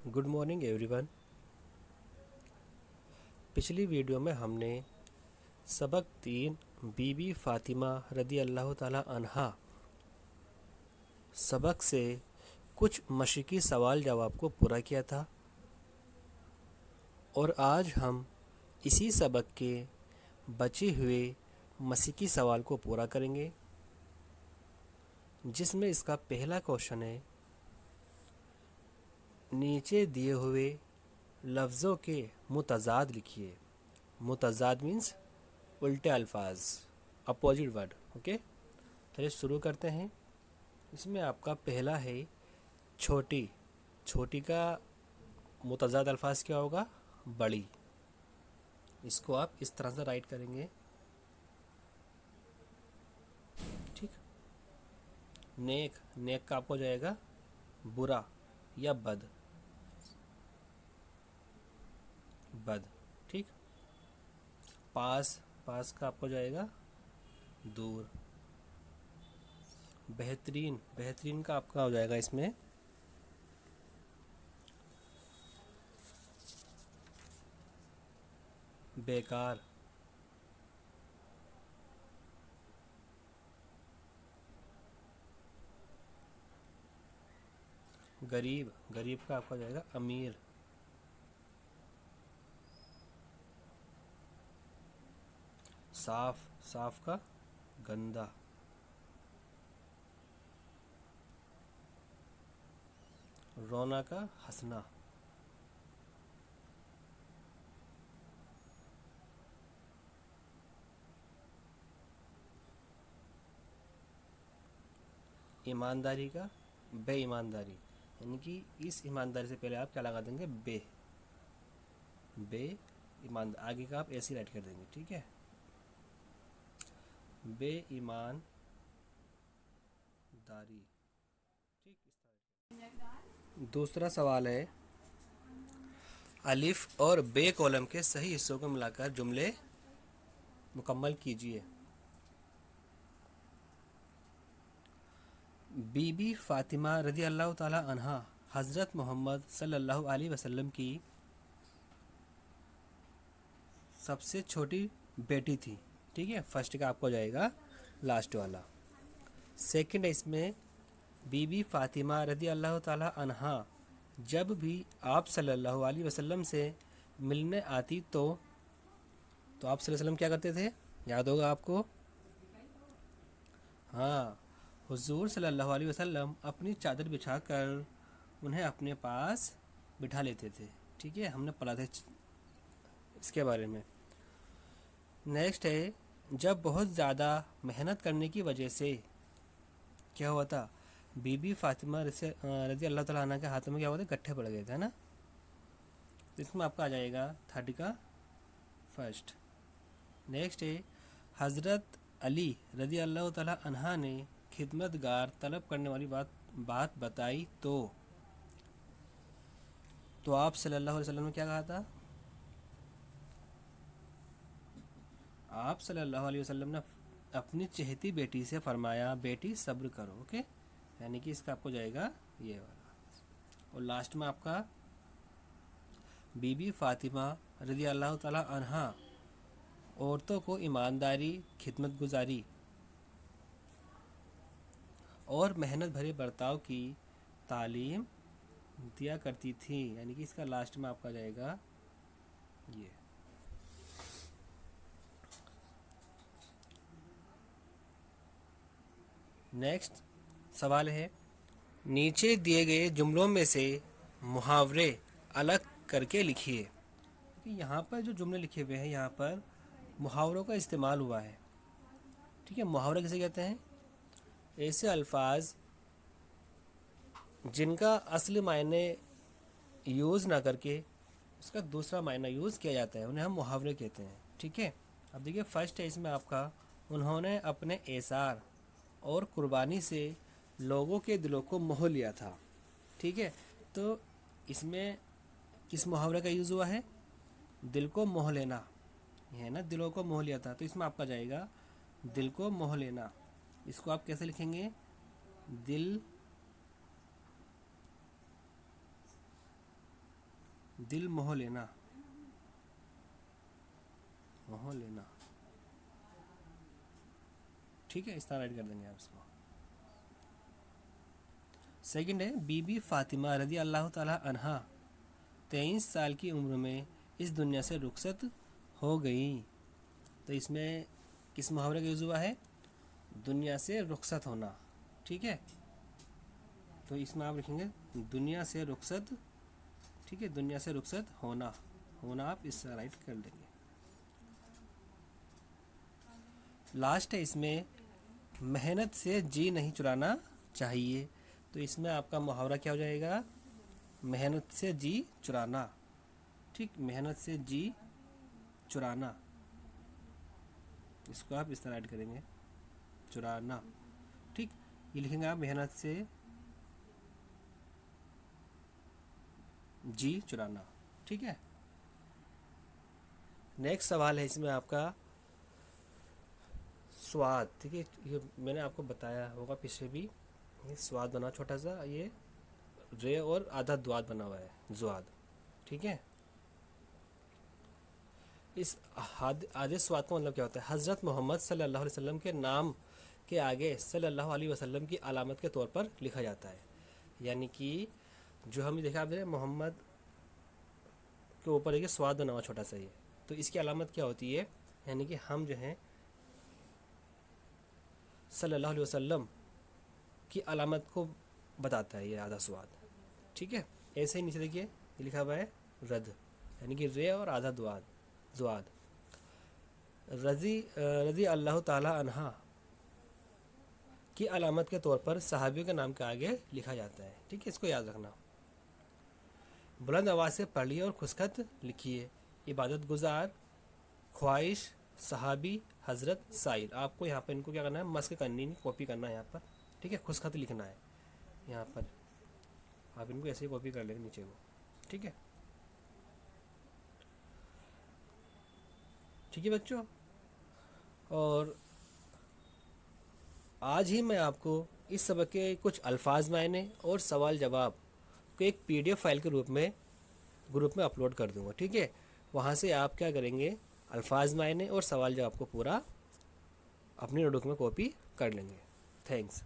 Good morning everyone. पिछली video में हमने सबक 3 बीबी फ़ातिमा रदी अल्लाह ताला अन्हा सबक से कुछ मशक़ी सवाल जवाब को पूरा किया था और आज हम इसी सबक के बचे हुए मशक़ी सवाल को पूरा करेंगे, जिसमें इसका पहला क्वेश्चन है, नीचे दिए हुए लफ्ज़ों के मुतज़ाद लिखिए। मुतज़ाद मीन्स उल्टे अल्फाज, अपोजिट वर्ड। ओके, चलिए शुरू करते हैं। इसमें आपका पहला है छोटी। छोटी का मुतज़ाद अल्फाज क्या होगा? बड़ी। इसको आप इस तरह से राइट करेंगे, ठीक। नेक, नेक का आपको जाएगा बुरा या बद, बद, ठीक। पास, पास का आपको जाएगा दूर। बेहतरीन, बेहतरीन का आपका हो जाएगा इसमें बेकार। गरीब, गरीब का आपका जाएगा अमीर। साफ, साफ का गंदा। रोना का हंसना। ईमानदारी का बेईमानदारी, यानी कि इस ईमानदारी से पहले आप क्या लगा देंगे? बे, बे ईमानदार, आगे का आप ऐसे राइट कर देंगे, ठीक है। बेईमानदारी, ठीक। इस तरह दूसरा सवाल है, अलिफ और बे कॉलम के सही हिस्सों को मिलाकर जुमले मुकम्मल कीजिए। बीबी फ़ातिमा रज़ी अल्लाह ताला अन्हा हज़रत मोहम्मद सल्लल्लाहु अलैहि वसल्लम की सबसे छोटी बेटी थी, ठीक है। फर्स्ट का आपको जाएगा लास्ट वाला। सेकंड है इसमें, बीबी फ़ातिमा रज़ी अल्लाह ताला अन्हा जब भी आप सल्लल्लाहु अलैहि वसल्लम से मिलने आती तो आप सल्लल्लाहु अलैहि वसल्लम क्या करते थे? याद होगा आपको। हाँ, हुजूर सल्लल्लाहु अलैहि वसल्लम अपनी चादर बिछाकर उन्हें अपने पास बिठा लेते थे, ठीक है। हमने पढ़ा था इसके बारे में। नेक्स्ट है, जब बहुत ज़्यादा मेहनत करने की वजह से क्या हुआ था? बीबी फ़ातिमा रज़ी अल्लाह ताला अन्हा के हाथों में क्या हुआ था? गट्ठे पड़ गए थे, है ना। तो इसमें आपका आ जाएगा 30 का फर्स्ट। नेक्स्ट है, हज़रत अली रज़ी अल्लाह ताला अन्हा ने खिदमतगार तलब करने वाली बात बताई तो आप सल्लल्लाहु अलैहि वसल्लम ने क्या कहा था? आप सल्लल्लाहु अलैहि वसल्लम ने अपनी चहेती बेटी से फरमाया, बेटी सब्र करो। ओके, यानी कि इसका आपको जाएगा ये वाला। और लास्ट में आपका बीबी फ़ातिमा रज़ी अल्लाह ताला अन्हा औरतों को ईमानदारी, खिदमतगुजारी और मेहनत भरे बर्ताव की तालीम दिया करती थी, यानी कि इसका लास्ट में आपका जाएगा ये। नेक्स्ट सवाल है, नीचे दिए गए जुमलों में से मुहावरे अलग करके लिखिए। यहाँ पर जो जुमले लिखे हुए हैं, यहाँ पर मुहावरों का इस्तेमाल हुआ है, ठीक है। मुहावरा किसे कहते हैं? ऐसे अल्फाज जिनका असली मायने यूज़ ना करके उसका दूसरा मायना यूज़ किया जाता है, उन्हें हम मुहावरे कहते हैं, ठीक है। अब देखिए फर्स्ट है इसमें आपका, उन्होंने अपने एसार और कुर्बानी से लोगों के दिलों को मोह लिया था, ठीक है। तो इसमें किस मुहावरे का यूज़ हुआ है? दिल को मोह लेना, है ना, दिलों को मोह लिया था। तो इसमें आपका जाएगा दिल को मोह लेना। इसको आप कैसे लिखेंगे? दिल दिल मोह लेना, मोह लेना, ठीक है, इस तरह राइट कर देंगे आप इसको। सेकंड है बीबी फातिमा रदी अल्लाह ताला अन्हा 23 साल की उम्र में इस दुनिया से रुखसत हो गई। तो इसमें किस मुहावरे का यूज़ हुआ है? दुनिया से रुखसत होना, ठीक है। तो इसमें आप लिखेंगे दुनिया से रुखसत, ठीक है, दुनिया से रुखसत होना, होना आप इससे राइट कर देंगे। लास्ट है इसमें मेहनत से जी नहीं चुराना चाहिए। तो इसमें आपका मुहावरा क्या हो जाएगा? मेहनत से जी चुराना, ठीक, मेहनत से जी चुराना, इसको आप इस तरह ऐड करेंगे, चुराना, ठीक। ये लिखेंगे आप मेहनत से जी चुराना, ठीक है। नेक्स्ट सवाल है इसमें आपका स्वाद, ठीक है। ये मैंने आपको बताया होगा पीछे भी, ये स्वाद बना छोटा सा, ये रे और आधा द्वाद बना हुआ है, ज्वाद, ठीक है। इस आधे स्वाद का मतलब क्या होता है? हज़रत मोहम्मद सल्लल्लाहु अलैहि वसल्लम के नाम के आगे सल्लल्लाहु अलैहि वसल्लम की अलामत के तौर पर लिखा जाता है। यानी कि जो हमने देखा आपने मोहम्मद के ऊपर एक स्वाद बना हुआ छोटा सा, ये तो इसकी अलामत क्या होती है? यानी कि हम जो हैं सल्लल्लाहु अलैहि वसल्लम की अलामत को बताता है ये आधा स्वाद, ठीक है। ऐसे ही नीचे देखिए ये लिखा हुआ है रद, यानी कि रे और आधा द्वाद, ज्वाद। रज़ी अल्लाह ताला अन्हा की अलामत के तौर पर सहाबियों के नाम के आगे लिखा जाता है, ठीक है, इसको याद रखना। बुलंद आवाज़ से पढ़िए और खुशखत लिखिए। इबादत गुजार, ख्वाहिश, सहाबी, हज़रत, साइल। आपको यहाँ पर इनको क्या करना है? मस्क करनी नहीं, कॉपी करना है यहाँ पर, ठीक है। खुशखत लिखना है यहाँ पर, आप इनको ऐसे ही कॉपी कर लेंगे नीचे को, ठीक है। ठीक है बच्चों, और आज ही मैं आपको इस सबक के कुछ अल्फाज मायने और सवाल जवाब को एक PDF फाइल के रूप में ग्रुप में अपलोड कर दूंगा, ठीक है। वहाँ से आप क्या करेंगे? अल्फाज मायने और सवाल जवाब को पूरा अपनी नोटबुक में कॉपी कर लेंगे। थैंक्स।